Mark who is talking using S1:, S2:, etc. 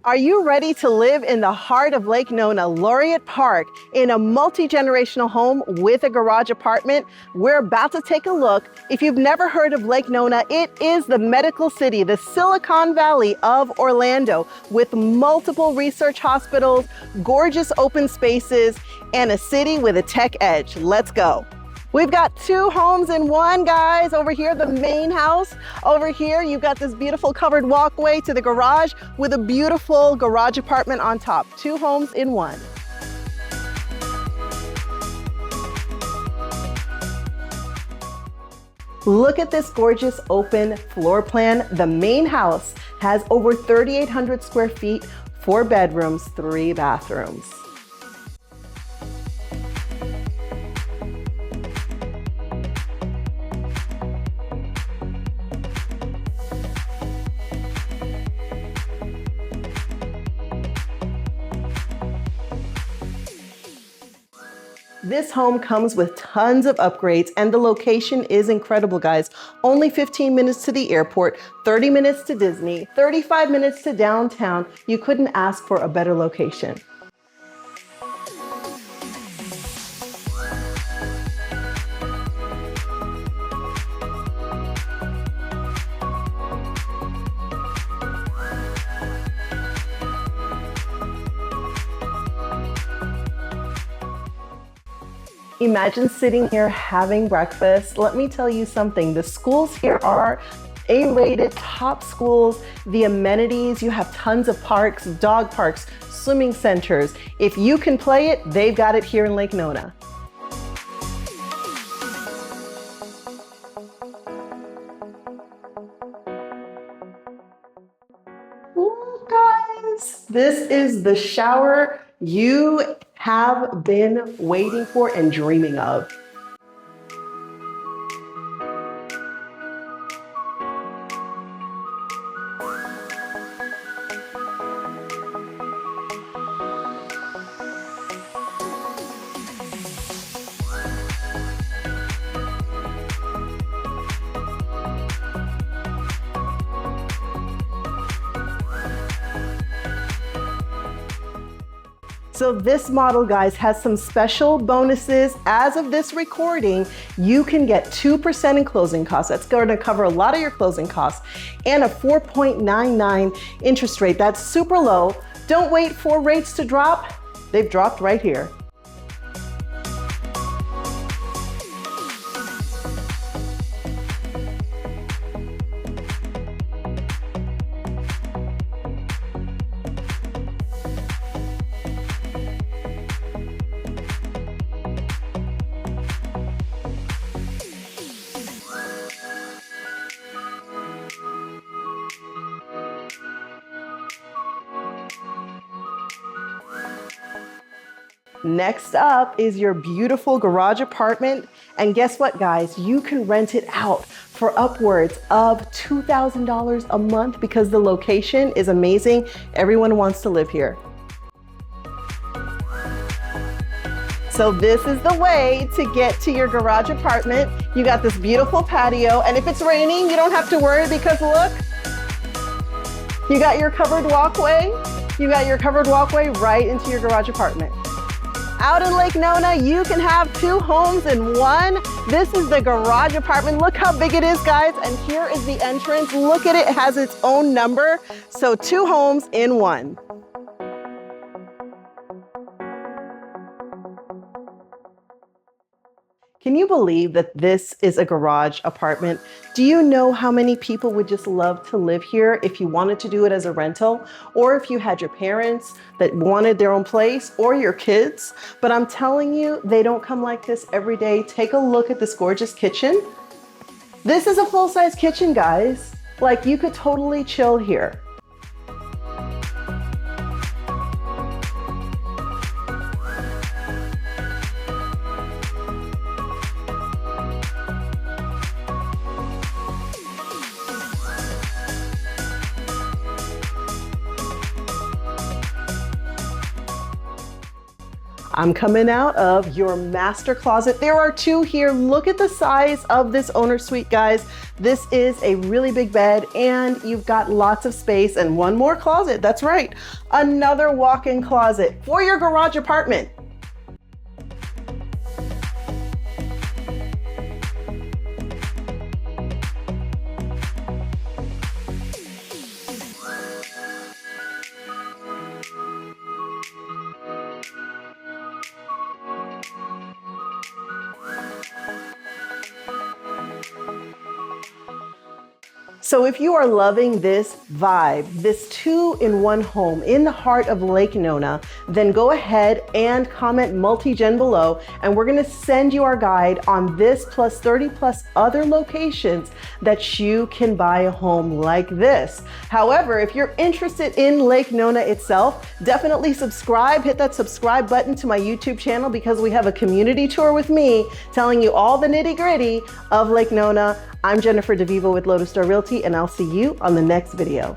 S1: Are you ready to live in the heart of Lake Nona Laureate Park in a multi-generational home with a garage apartment? We're about to take a look. If you've never heard of Lake Nona, it is the medical city, the Silicon Valley of Orlando, with multiple research hospitals, gorgeous open spaces, and a city with a tech edge. Let's go. We've got two homes in one, guys. Over here, the main house. Over here, you've got this beautiful covered walkway to the garage with a beautiful garage apartment on top. Two homes in one. Look at this gorgeous open floor plan. The main house has over 3,800 square feet, 4 bedrooms, 3 bathrooms. This home comes with tons of upgrades and the location is incredible, guys. Only 15 minutes to the airport, 30 minutes to Disney, 35 minutes to downtown. You couldn't ask for a better location. Imagine sitting here having breakfast. Let me tell you something, the schools here are A-rated top schools. The amenities, you have tons of parks, dog parks, swimming centers. If you can play it, they've got it here in Lake Nona. Look, guys, this is the shower you have been waiting for and dreaming of. So this model, guys, has some special bonuses. As of this recording, you can get 2% in closing costs. That's going to cover a lot of your closing costs, and a 4.99 interest rate. That's super low. Don't wait for rates to drop. They've dropped right here. Next up is your beautiful garage apartment. And guess what, guys? You can rent it out for upwards of $2,000 a month because the location is amazing. Everyone wants to live here. So this is the way to get to your garage apartment. You got this beautiful patio, and if it's raining, you don't have to worry because look, you got your covered walkway. You got your covered walkway right into your garage apartment. Out in Lake Nona, you can have two homes in one. This is the garage apartment. Look how big it is, guys. And here is the entrance. Look at it, it has its own number. So two homes in one. Can you believe that this is a garage apartment? Do you know how many people would just love to live here if you wanted to do it as a rental, or if you had your parents that wanted their own place, or your kids? But I'm telling you, they don't come like this every day. Take a look at this gorgeous kitchen. This is a full-size kitchen, guys. Like, you could totally chill here. I'm coming out of your master closet. There are two here. Look at the size of this owner suite, guys. This is a really big bed and you've got lots of space and one more closet. That's right, another walk-in closet for your garage apartment. So if you are loving this vibe, this 2-in-1 home in the heart of Lake Nona, then go ahead and comment multi-gen below, and we're gonna send you our guide on this plus 30 plus other locations that you can buy a home like this. However, if you're interested in Lake Nona itself, definitely subscribe, hit that subscribe button to my YouTube channel because we have a community tour with me telling you all the nitty-gritty of Lake Nona. I'm Jennifer DeVivo with Lotus Star Realty, and I'll see you on the next video.